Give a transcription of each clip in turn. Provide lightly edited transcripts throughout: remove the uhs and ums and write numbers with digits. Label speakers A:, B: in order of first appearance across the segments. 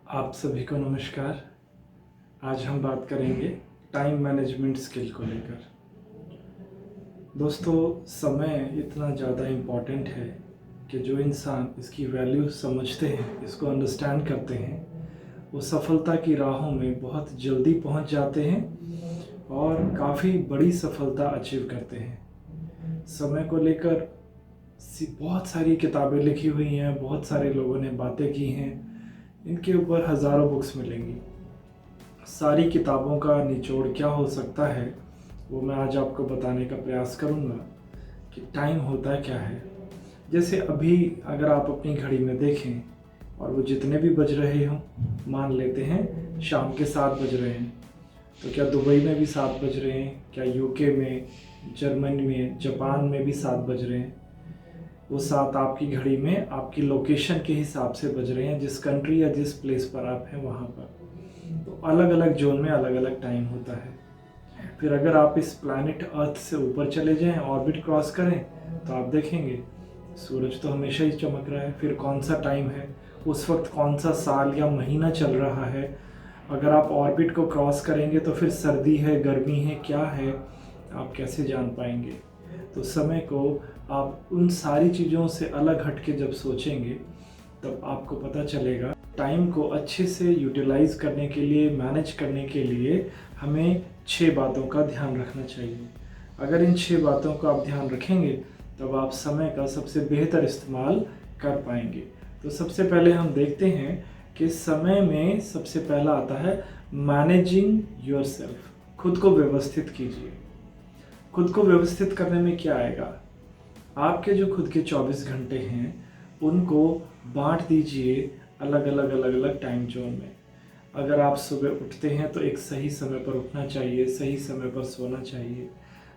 A: आप सभी को नमस्कार। आज हम बात करेंगे टाइम मैनेजमेंट स्किल को लेकर। दोस्तों, समय इतना ज़्यादा इम्पॉर्टेंट है कि जो इंसान इसकी वैल्यू समझते हैं, इसको अंडरस्टैंड करते हैं, वो सफलता की राहों में बहुत जल्दी पहुंच जाते हैं और काफ़ी बड़ी सफलता अचीव करते हैं। समय को लेकर बहुत सारी किताबें लिखी हुई हैं, बहुत सारे लोगों ने बातें की हैं, इनके ऊपर हज़ारों बुक्स मिलेंगी। सारी किताबों का निचोड़ क्या हो सकता है वो मैं आज आपको बताने का प्रयास करूँगा कि टाइम होता क्या है। जैसे अभी अगर आप अपनी घड़ी में देखें और वो जितने भी बज रहे हों, मान लेते हैं शाम के 7 बज रहे हैं, तो क्या दुबई में भी 7 बज रहे हैं? क्या यूके में, जर्मनी में, जापान में भी 7 बज रहे हैं? वो 7 आपकी घड़ी में आपकी लोकेशन के हिसाब से बज रहे हैं, जिस कंट्री या जिस प्लेस पर आप हैं वहाँ पर। तो अलग अलग जोन में अलग अलग टाइम होता है। फिर अगर आप इस प्लैनेट अर्थ से ऊपर चले जाएं, ऑर्बिट क्रॉस करें, तो आप देखेंगे सूरज तो हमेशा ही चमक रहा है। फिर कौन सा टाइम है, उस वक्त कौन सा साल या महीना चल रहा है। अगर आप ऑर्बिट को क्रॉस करेंगे तो फिर सर्दी है, गर्मी है, क्या है, आप कैसे जान पाएंगे? तो समय को आप उन सारी चीज़ों से अलग हट के जब सोचेंगे तब आपको पता चलेगा टाइम को अच्छे से यूटिलाइज करने के लिए, मैनेज करने के लिए हमें 6 बातों का ध्यान रखना चाहिए। अगर इन 6 बातों का आप ध्यान रखेंगे तब आप समय का सबसे बेहतर इस्तेमाल कर पाएंगे। तो सबसे पहले हम देखते हैं कि समय में सबसे पहला आता है मैनेजिंग योरसेल्फ। खुद को व्यवस्थित कीजिए। खुद को व्यवस्थित करने में क्या आएगा? आपके जो खुद के 24 घंटे हैं उनको बांट दीजिए अलग अलग टाइम जोन में। अगर आप सुबह उठते हैं तो एक सही समय पर उठना चाहिए, सही समय पर सोना चाहिए।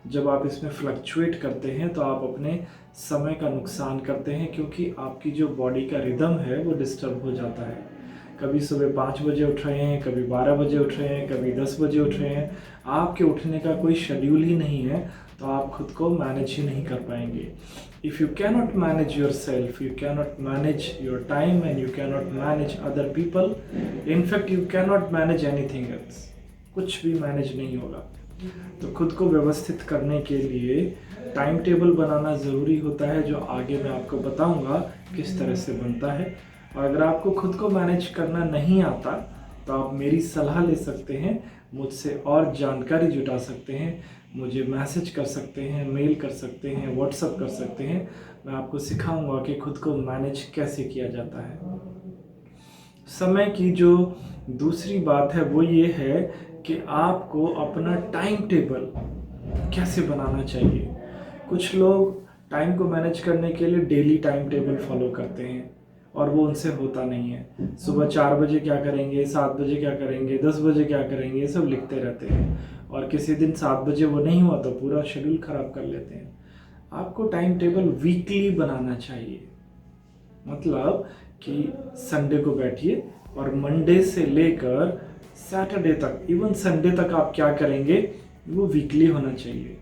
A: जब आप इसमें फ्लक्चुएट करते हैं तो आप अपने समय का नुकसान करते हैं, क्योंकि आपकी जो बॉडी का रिदम है वो डिस्टर्ब हो जाता है। कभी सुबह 5 बजे उठ रहे हैं, कभी 12 बजे उठ रहे हैं, कभी 10 बजे उठ रहे हैं। आपके उठने का कोई शेड्यूल ही नहीं है, तो आप खुद को मैनेज ही नहीं कर पाएंगे। If you cannot manage your self, you cannot manage your time and you cannot manage other people, in fact you cannot manage anything else. कुछ भी मैनेज नहीं होगा। तो खुद को व्यवस्थित करने के लिए टाइम टेबल बनाना ज़रूरी होता है, जो आगे मैं आपको बताऊंगा किस तरह से बनता है। और अगर आपको खुद को मैनेज करना नहीं आता तो आप मेरी सलाह ले सकते हैं, मुझसे और जानकारी जुटा सकते हैं, मुझे मैसेज कर सकते हैं, मेल कर सकते हैं, व्हाट्सएप कर सकते हैं। मैं आपको सिखाऊंगा कि खुद को मैनेज कैसे किया जाता है। समय की जो दूसरी बात है वो ये है कि आपको अपना टाइम टेबल कैसे बनाना चाहिए। कुछ लोग टाइम को मैनेज करने के लिए डेली टाइम टेबल फॉलो करते हैं और वो उनसे होता नहीं है। सुबह 4 बजे क्या करेंगे, 7 बजे क्या करेंगे, 10 बजे क्या करेंगे, ये सब लिखते रहते हैं और किसी दिन 7 बजे वो नहीं हुआ तो पूरा शेड्यूल ख़राब कर लेते हैं। आपको टाइम टेबल वीकली बनाना चाहिए। मतलब कि संडे को बैठिए और मंडे से लेकर सैटरडे तक, इवन संडे तक आप क्या करेंगे वो वीकली होना चाहिए।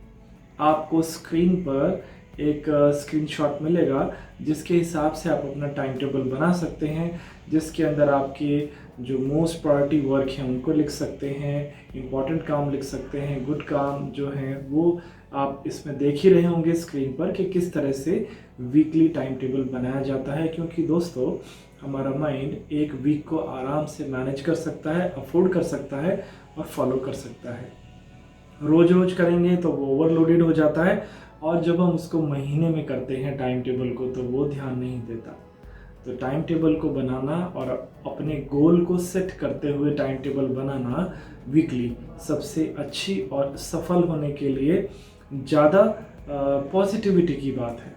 A: आपको स्क्रीन पर एक स्क्रीनशॉट मिलेगा जिसके हिसाब से आप अपना टाइम टेबल बना सकते हैं, जिसके अंदर आपके जो मोस्ट प्रायोरिटी वर्क हैं उनको लिख सकते हैं, इम्पॉर्टेंट काम लिख सकते हैं, गुड काम जो हैं वो आप इसमें देख ही रहे होंगे स्क्रीन पर कि किस तरह से वीकली टाइम टेबल बनाया जाता है। क्योंकि दोस्तों, हमारा माइंड एक वीक को आराम से मैनेज कर सकता है, अफोर्ड कर सकता है और फॉलो कर सकता है। रोज रोज करेंगे तो वो ओवरलोडेड हो जाता है, और जब हम उसको महीने में करते हैं टाइम टेबल को तो वो ध्यान नहीं देता। तो टाइम टेबल को बनाना और अपने गोल को सेट करते हुए टाइम टेबल बनाना वीकली सबसे अच्छी और सफल होने के लिए ज़्यादा पॉजिटिविटी की बात है।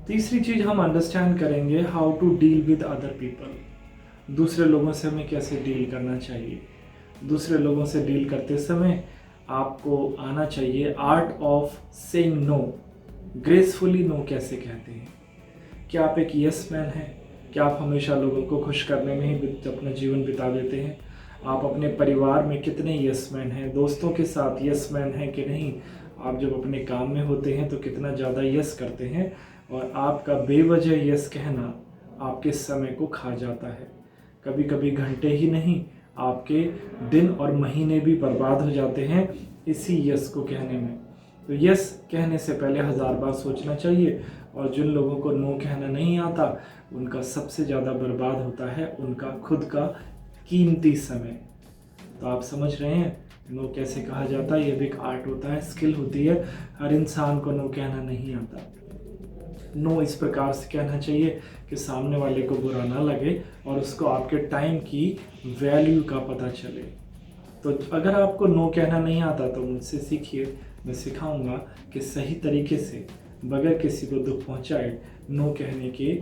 A: तीसरी चीज़ हम अंडरस्टैंड करेंगे how to deal with other people. दूसरे लोगों से हमें कैसे डील करना चाहिए। दूसरे लोगों से डील करते समय आपको आना चाहिए art of saying no. Gracefully no कैसे कहते हैं। क्या आप एक यस मैन हैं? क्या आप हमेशा लोगों को खुश करने में ही अपना जीवन बिता देते हैं? आप अपने परिवार में कितने यस मैन हैं? दोस्तों के साथ यस मैन हैं कि नहीं? आप जब अपने काम में होते हैं तो कितना ज़्यादा यस करते हैं, और आपका बेवजह यस कहना आपके समय को खा जाता है। कभी कभी घंटे ही नहीं, आपके दिन और महीने भी बर्बाद हो जाते हैं इसी यस को कहने में। तो यस कहने से पहले 1000 बार सोचना चाहिए। और जिन लोगों को नो कहना नहीं आता, उनका सबसे ज़्यादा बर्बाद होता है उनका खुद का कीमती समय। तो आप समझ रहे हैं नो कैसे कहा जाता है। ये भी एक आर्ट होता है, स्किल होती है। हर इंसान को नो कहना नहीं आता। नो इस प्रकार से कहना चाहिए कि सामने वाले को बुरा ना लगे और उसको आपके टाइम की वैल्यू का पता चले। तो अगर आपको नो कहना नहीं आता तो मुझसे सीखिए, मैं सिखाऊंगा कि सही तरीके से बगैर किसी को दुख पहुंचाए नो कहने के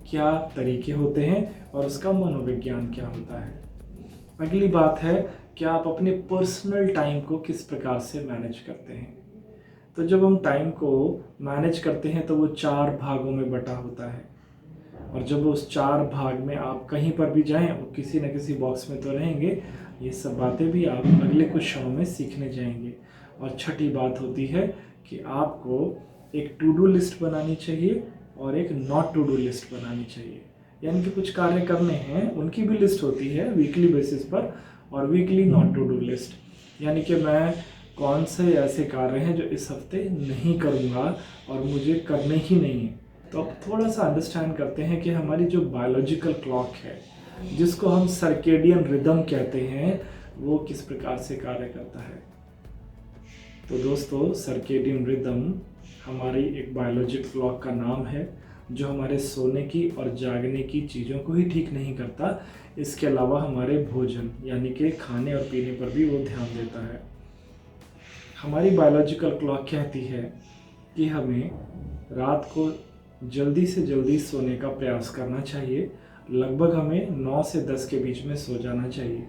A: क्या तरीके होते हैं और उसका मनोविज्ञान क्या होता है। अगली बात है कि आप अपने पर्सनल टाइम को किस प्रकार से मैनेज करते हैं। तो जब हम टाइम को मैनेज करते हैं तो वो 4 भागों में बटा होता है, और जब उस 4 भाग में आप कहीं पर भी जाएं वो किसी न किसी बॉक्स में तो रहेंगे। ये सब बातें भी आप अगले कुछ क्षणों में सीखने जाएंगे। और छठी बात होती है कि आपको एक टू डू लिस्ट बनानी चाहिए और एक नॉट टू डू लिस्ट बनानी चाहिए। यानी कि कुछ कार्य करने हैं उनकी भी लिस्ट होती है वीकली बेसिस पर, और weekly not to do list यानी कि मैं कौन से ऐसे कार्य हैं जो इस हफ्ते नहीं करूँगा और मुझे करने ही नहीं है। तो अब थोड़ा सा अंडरस्टैंड करते हैं कि हमारी जो बायोलॉजिकल क्लॉक है, जिसको हम सर्केडियन रिदम कहते हैं, वो किस प्रकार से कार्य करता है। तो दोस्तों, सर्केडियन रिदम हमारी एक बायोलॉजिकल क्लॉक का नाम है जो हमारे सोने की और जागने की चीज़ों को ही ठीक नहीं करता, इसके अलावा हमारे भोजन यानी कि खाने और पीने पर भी वो ध्यान देता है। हमारी बायोलॉजिकल क्लॉक कहती है कि हमें रात को जल्दी से जल्दी सोने का प्रयास करना चाहिए। लगभग हमें 9 से 10 के बीच में सो जाना चाहिए।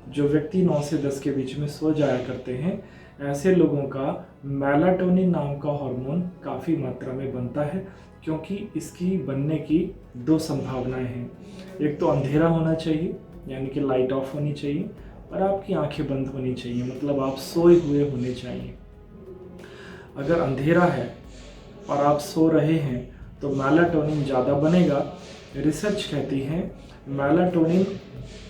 A: जो व्यक्ति 9 से 10 के बीच में सो जाया करते हैं, ऐसे लोगों का मेलाटोनिन नाम का हार्मोन काफ़ी मात्रा में बनता है, क्योंकि इसकी बनने की 2 संभावनाएं हैं। एक तो अंधेरा होना चाहिए यानी कि लाइट ऑफ होनी चाहिए, और आपकी आंखें बंद होनी चाहिए, मतलब आप सोए हुए होने चाहिए। अगर अंधेरा है और आप सो रहे हैं तो मेलाटोनिन ज़्यादा बनेगा। रिसर्च कहती है मेलाटोनिन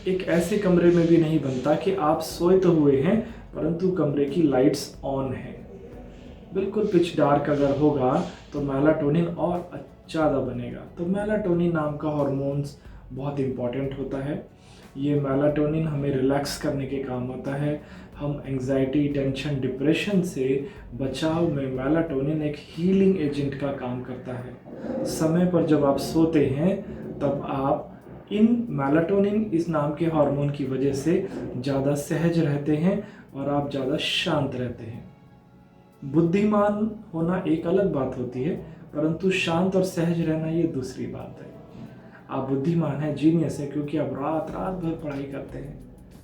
A: एक ऐसे कमरे में भी नहीं बनता कि आप सोए तो हुए हैं परंतु कमरे की लाइट्स ऑन है। बिल्कुल पिच डार्क अगर होगा तो मेलाटोनिन और ज़्यादा बनेगा। तो मेलाटोनिन नाम का हार्मोन्स बहुत इम्पॉर्टेंट होता है। ये मेलाटोनिन हमें रिलैक्स करने के काम आता है। हम एंजाइटी, टेंशन, डिप्रेशन से बचाव में मेलाटोनिन एक हीलिंग एजेंट का काम करता है। समय पर जब आप सोते हैं तब आप इन मेलाटोनिन इस नाम के हार्मोन की वजह से ज़्यादा सहज रहते हैं और आप ज़्यादा शांत रहते हैं। बुद्धिमान होना एक अलग बात होती है, परंतु शांत और सहज रहना ये दूसरी बात है। आप बुद्धिमान हैं, जीनियस है, क्योंकि आप रात भर पढ़ाई करते हैं,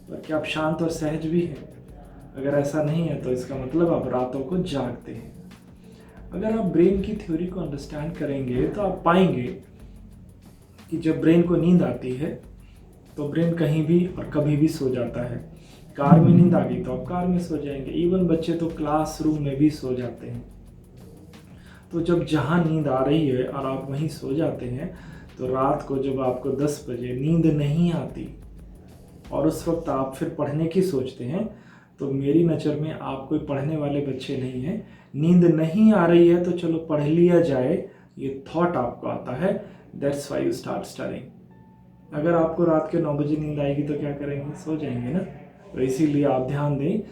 A: पर क्या आप शांत और सहज भी हैं? अगर ऐसा नहीं है तो इसका मतलब आप रातों को जागते हैं। अगर आप ब्रेन की थ्योरी को अंडरस्टैंड करेंगे तो आप पाएंगे कि जब ब्रेन को नींद आती है तो ब्रेन कहीं भी और कभी भी सो जाता है। कार में नींद आ गई तो आप कार में सो जाएंगे। इवन बच्चे तो क्लासरूम में भी सो जाते हैं। तो जब जहाँ नींद आ रही है और आप वहीं सो जाते हैं, तो रात को जब आपको 10 बजे नींद नहीं आती और उस वक्त आप फिर पढ़ने की सोचते हैं, तो मेरी नज़र में आप कोई पढ़ने वाले बच्चे नहीं हैं। नींद नहीं आ रही है तो चलो पढ़ लिया जाए, ये थॉट आपको आता है। That's why you start studying. अगर आपको रात के 9 बजे नींद आएगी तो क्या करेंगे? सो जाएंगे ना। तो इसीलिए आप ध्यान दें,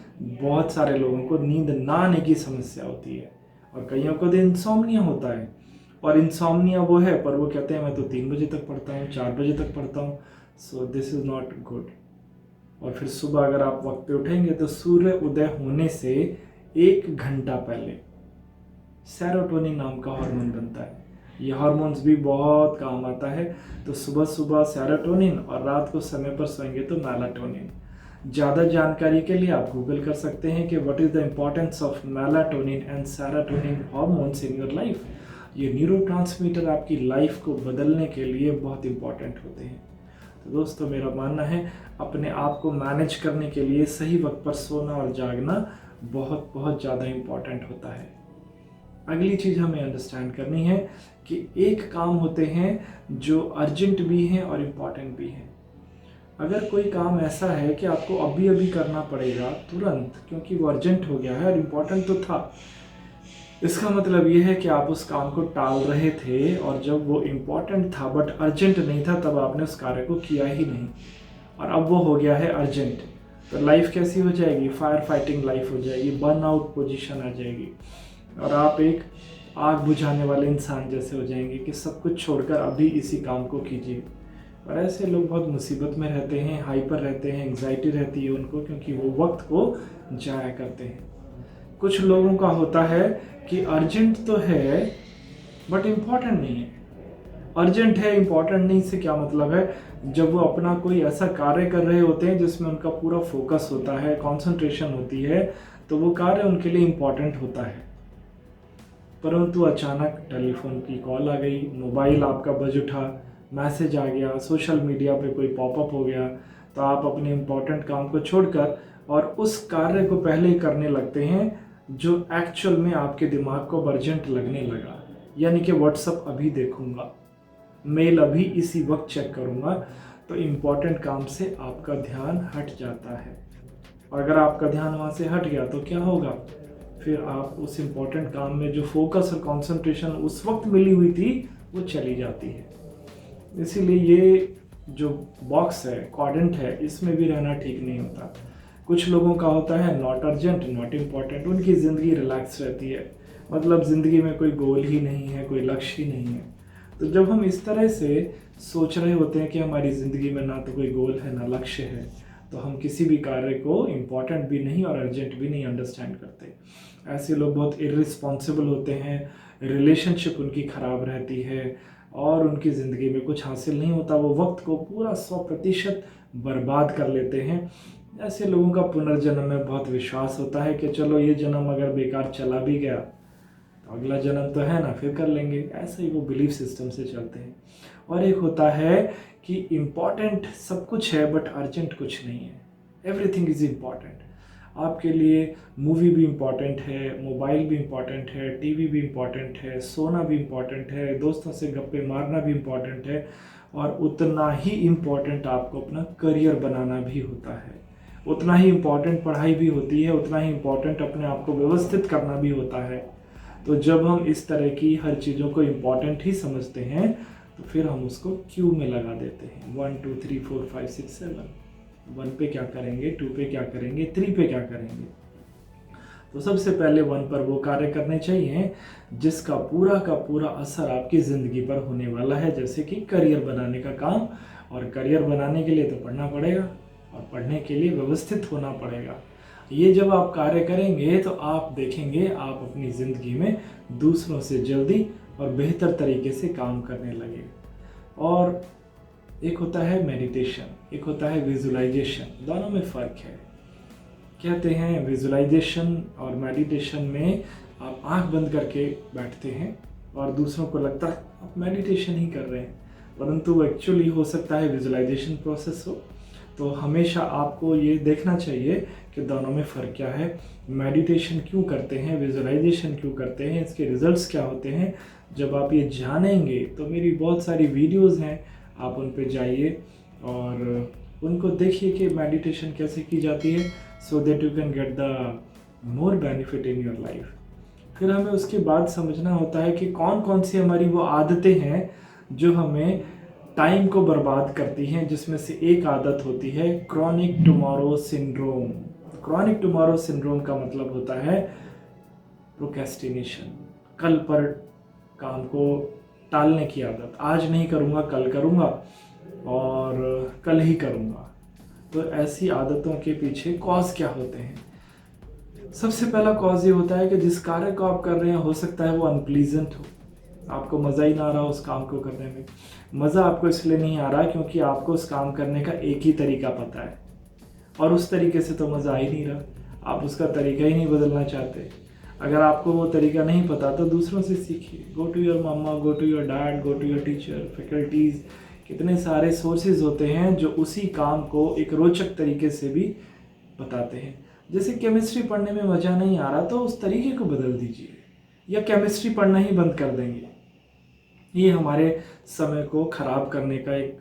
A: बहुत सारे लोगों को नींद ना आने की समस्या होती है और कईयों को तो इंसोम्निया होता है। और इंसोम्निया वो है, पर वो कहते हैं मैं तो 3 बजे तक पढ़ता हूँ, 4 बजे तक पढ़ता हूँ। So this is not good. और फिर सुबह अगर आप वक्त पे उठेंगे तो सूर्य उदय होने से 1 घंटा पहले सेरोटोनिन नाम का हार्मोन बनता है। ये हार्मोन्स भी बहुत काम आता है। तो सुबह सुबह सेरोटोनिन और रात को समय पर सोएंगे तो मेलाटोनिन। ज़्यादा जानकारी के लिए आप गूगल कर सकते हैं कि what is the importance of melatonin and serotonin hormones in your life. ये न्यूरोट्रांसमीटर आपकी लाइफ को बदलने के लिए बहुत इंपॉर्टेंट होते हैं। तो दोस्तों, मेरा मानना है अपने आप को मैनेज करने के लिए सही वक्त पर सोना और जागना बहुत बहुत ज़्यादा इम्पॉर्टेंट होता है। अगली चीज़ हमें अंडरस्टैंड करनी है कि एक काम होते हैं जो अर्जेंट भी हैं और इम्पॉर्टेंट भी हैं। अगर कोई काम ऐसा है कि आपको अभी अभी करना पड़ेगा तुरंत, क्योंकि वो अर्जेंट हो गया है और इम्पोर्टेंट तो था, इसका मतलब ये है कि आप उस काम को टाल रहे थे, और जब वो इम्पोर्टेंट था बट अर्जेंट नहीं था तब आपने उस कार्य को किया ही नहीं, और अब वो हो गया है अर्जेंट। तो लाइफ कैसी हो जाएगी? फायर फाइटिंग लाइफ हो जाएगी, बर्न आउट पोजीशन आ जाएगी, और आप एक आग बुझाने वाले इंसान जैसे हो जाएंगे कि सब कुछ छोड़कर अभी इसी काम को कीजिए। और ऐसे लोग बहुत मुसीबत में रहते हैं, हाइपर रहते हैं, एंग्जाइटी रहती है उनको, क्योंकि वो वक्त को जाया करते हैं। कुछ लोगों का होता है कि अर्जेंट तो है बट इम्पॉर्टेंट नहीं है। अर्जेंट है, इम्पॉर्टेंट नहीं से क्या मतलब है? जब वो अपना कोई ऐसा कार्य कर रहे होते हैं जिसमें उनका पूरा फोकस होता है, कंसंट्रेशन होती है, तो वो कार्य उनके लिए इम्पॉर्टेंट होता है। परंतु अचानक टेलीफोन की कॉल आ गई, मोबाइल आपका बज उठा, मैसेज आ गया, सोशल मीडिया पे कोई पॉपअप हो गया, तो आप अपने इम्पोर्टेंट काम को छोड़कर और उस कार्य को पहले करने लगते हैं जो एक्चुअल में आपके दिमाग को अर्जेंट लगने लगा। यानी कि व्हाट्सअप अभी देखूंगा, मेल अभी इसी वक्त चेक करूंगा, तो इम्पोर्टेंट काम से आपका ध्यान हट जाता है। और अगर आपका ध्यान वहाँ से हट गया तो क्या होगा? फिर आप उस इम्पोर्टेंट काम में जो फोकस और कंसंट्रेशन उस वक्त मिली हुई थी वो चली जाती है। इसीलिए ये जो बॉक्स है, क्वाड्रेंट है, इसमें भी रहना ठीक नहीं होता। कुछ लोगों का होता है नॉट अर्जेंट, नॉट इम्पॉर्टेंट, उनकी ज़िंदगी रिलैक्स रहती है, मतलब ज़िंदगी में कोई गोल ही नहीं है, कोई लक्ष्य ही नहीं है। तो जब हम इस तरह से सोच रहे होते हैं कि हमारी ज़िंदगी में ना तो कोई गोल है ना लक्ष्य है, तो हम किसी भी कार्य को इम्पॉर्टेंट भी नहीं और अर्जेंट भी नहीं अंडरस्टैंड करते। ऐसे लोग बहुत इररिस्पॉन्सिबल होते हैं, रिलेशनशिप उनकी ख़राब रहती है और उनकी ज़िंदगी में कुछ हासिल नहीं होता, वो वक्त को पूरा 100% बर्बाद कर लेते हैं। ऐसे लोगों का पुनर्जन्म में बहुत विश्वास होता है कि चलो ये जन्म अगर बेकार चला भी गया तो अगला जन्म तो है ना, फिर कर लेंगे। ऐसे ही वो बिलीफ सिस्टम से चलते हैं। और एक होता है कि इम्पॉर्टेंट सब कुछ है बट अर्जेंट कुछ नहीं है, एवरीथिंग इज़ इम्पॉर्टेंट। आपके लिए मूवी भी इम्पॉर्टेंट है, मोबाइल भी इम्पॉर्टेंट है, टीवी भी इम्पॉर्टेंट है, सोना भी इम्पॉर्टेंट है, दोस्तों से गप्पे मारना भी इम्पॉर्टेंट है, और उतना ही इम्पॉर्टेंट आपको अपना करियर बनाना भी होता है। उतना ही इम्पॉर्टेंट पढ़ाई भी होती है, उतना ही इम्पॉर्टेंट अपने आप को व्यवस्थित करना भी होता है। तो जब हम इस तरह की हर चीज़ों को इम्पॉर्टेंट ही समझते हैं तो फिर हम उसको क्यू में लगा देते हैं। 1 2 3 4 5 6 7, 1 पे क्या करेंगे, 2 पे क्या करेंगे, 3 पे क्या करेंगे। तो सबसे पहले 1 पर वो कार्य करने चाहिए जिसका पूरा का पूरा असर आपकी ज़िंदगी पर होने वाला है, जैसे कि करियर बनाने का काम। और करियर बनाने के लिए तो पढ़ना पड़ेगा, और पढ़ने के लिए व्यवस्थित होना पड़ेगा। ये जब आप कार्य करेंगे तो आप देखेंगे आप अपनी ज़िंदगी में दूसरों से जल्दी और बेहतर तरीके से काम करने लगे। और एक होता है मेडिटेशन, एक होता है विजुलाइजेशन, दोनों में फ़र्क है। कहते हैं विजुलाइजेशन और मेडिटेशन में आप आंख बंद करके बैठते हैं और दूसरों को लगता है आप मेडिटेशन ही कर रहे हैं, परंतु एक्चुअली हो सकता है विजुलाइजेशन प्रोसेस हो। तो हमेशा आपको ये देखना चाहिए कि दोनों में फ़र्क क्या है, मेडिटेशन क्यों करते हैं, विजुलाइजेशन क्यों करते हैं, इसके रिजल्ट्स क्या होते हैं। जब आप ये जानेंगे तो मेरी बहुत सारी वीडियोस हैं, आप उन पे जाइए और उनको देखिए कि मेडिटेशन कैसे की जाती है, so that you can get the more benefit in your life. फिर हमें उसके बाद समझना होता है कि कौन कौन सी हमारी वो आदतें हैं जो हमें टाइम को बर्बाद करती हैं, जिसमें से एक आदत होती है chronic tomorrow syndrome. Chronic tomorrow syndrome का मतलब होता है प्रोक्रेस्टिनेशन, कल पर काम को टालने की आदत। आज नहीं करूँगा, कल करूँगा और कल ही करूँगा। तो ऐसी आदतों के पीछे कॉज क्या होते हैं? सबसे पहला कॉज ये होता है कि जिस कार्य को आप कर रहे हैं हो सकता है वो अनप्लीजेंट हो, आपको मज़ा ही ना आ रहा हो उस काम को करने में। मज़ा आपको इसलिए नहीं आ रहा क्योंकि आपको उस काम करने का एक ही तरीका पता है, और उस तरीके से तो मज़ा आ ही नहीं रहा, आप उसका तरीका ही नहीं बदलना चाहते। अगर आपको वो तरीका नहीं पता तो दूसरों से सीखिए। Go to your mama, go to your dad, go to your teacher, faculties, कितने सारे सोर्सेज होते हैं जो उसी काम को एक रोचक तरीके से भी बताते हैं। जैसे केमिस्ट्री पढ़ने में मज़ा नहीं आ रहा तो उस तरीके को बदल दीजिए, या केमिस्ट्री पढ़ना ही बंद कर देंगे। ये हमारे समय को ख़राब करने का एक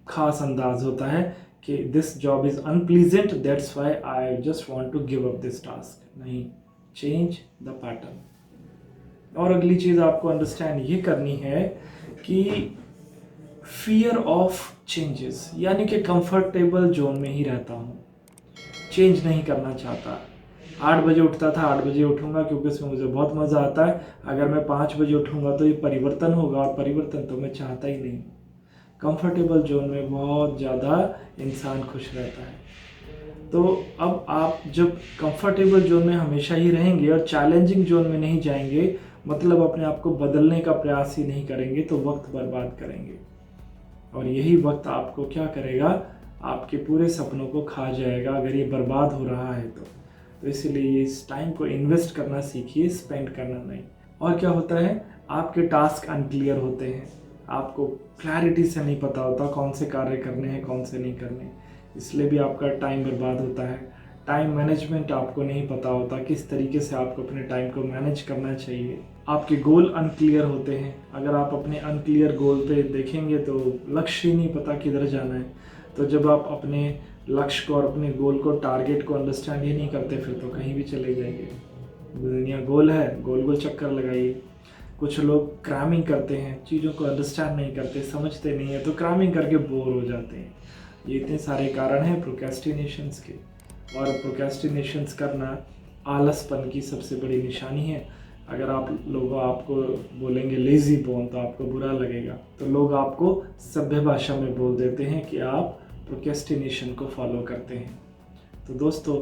A: ख़ास अंदाज होता है कि this job is unpleasant, that's why I just want to give up this task. नहीं, चेंज द पैटर्न। और अगली चीज़ आपको अंडरस्टैंड ये करनी है कि फियर ऑफ चेंजेस, यानी कि कंफर्टेबल जोन में ही रहता हूँ, चेंज नहीं करना चाहता। 8 बजे उठता था, 8 बजे उठूंगा क्योंकि इसमें मुझे बहुत मज़ा आता है। अगर मैं 5 बजे उठूंगा तो ये परिवर्तन होगा, और परिवर्तन तो मैं चाहता ही नहीं। कंफर्टेबल जोन में बहुत ज़्यादा इंसान खुश रहता है। तो अब आप जब कंफर्टेबल जोन में हमेशा ही रहेंगे और चैलेंजिंग जोन में नहीं जाएंगे, मतलब अपने आप को बदलने का प्रयास ही नहीं करेंगे, तो वक्त बर्बाद करेंगे। और यही वक्त आपको क्या करेगा, आपके पूरे सपनों को खा जाएगा अगर ये बर्बाद हो रहा है तो इसलिए इस टाइम को इन्वेस्ट करना सीखिए, स्पेंड करना नहीं। और क्या होता है, आपके टास्क अनक्लियर होते हैं, आपको क्लैरिटी से नहीं पता होता कौन से कार्य करने हैं, कौन से नहीं करने, इसलिए भी आपका टाइम बर्बाद होता है। टाइम मैनेजमेंट आपको नहीं पता होता, किस तरीके से आपको अपने टाइम को मैनेज करना चाहिए। आपके गोल अनक्लियर होते हैं, अगर आप अपने अनक्लियर गोल पे देखेंगे तो लक्ष्य ही नहीं पता किधर जाना है। तो जब आप अपने लक्ष्य को और अपने गोल को, टारगेट को अंडरस्टैंड ही नहीं करते, फिर तो कहीं भी चले जाएंगे। दुनिया गोल है, गोल गोल चक्कर लगाइए। कुछ लोग क्रैमिंग करते हैं, चीज़ों को अंडरस्टैंड नहीं करते, समझते नहीं है, तो क्रैमिंग करके बोर हो जाते हैं। ये इतने सारे कारण हैं प्रोक्रेस्टिनेशंस के, और प्रोक्रेस्टिनेशंस करना आलसपन की सबसे बड़ी निशानी है। अगर आपको बोलेंगे लेज़ी बोन तो आपको बुरा लगेगा, तो लोग आपको सभ्य भाषा में बोल देते हैं कि आप प्रोक्रेस्टिनेशन को फॉलो करते हैं। तो दोस्तों,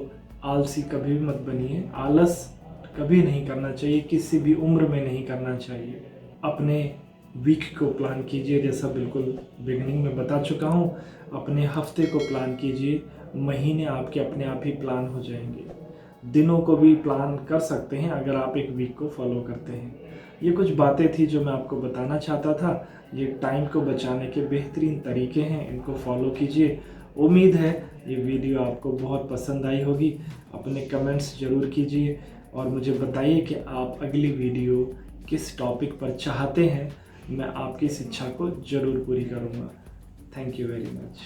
A: आलसी कभी भी मत बनिए, आलस कभी नहीं करना चाहिए, किसी भी उम्र में नहीं करना चाहिए। अपने वीक को प्लान कीजिए, जैसा बिल्कुल बिगिनिंग में बता चुका हूँ। अपने हफ्ते को प्लान कीजिए, महीने आपके अपने आप ही प्लान हो जाएंगे। दिनों को भी प्लान कर सकते हैं अगर आप एक वीक को फॉलो करते हैं। ये कुछ बातें थी जो मैं आपको बताना चाहता था। ये टाइम को बचाने के बेहतरीन तरीके हैं, इनको फॉलो कीजिए। उम्मीद है ये वीडियो आपको बहुत पसंद आई होगी। अपने कमेंट्स ज़रूर कीजिए और मुझे बताइए कि आप अगली वीडियो किस टॉपिक पर चाहते हैं। मैं आपकी इस इच्छा को ज़रूर पूरी करूँगा। Thank you very much.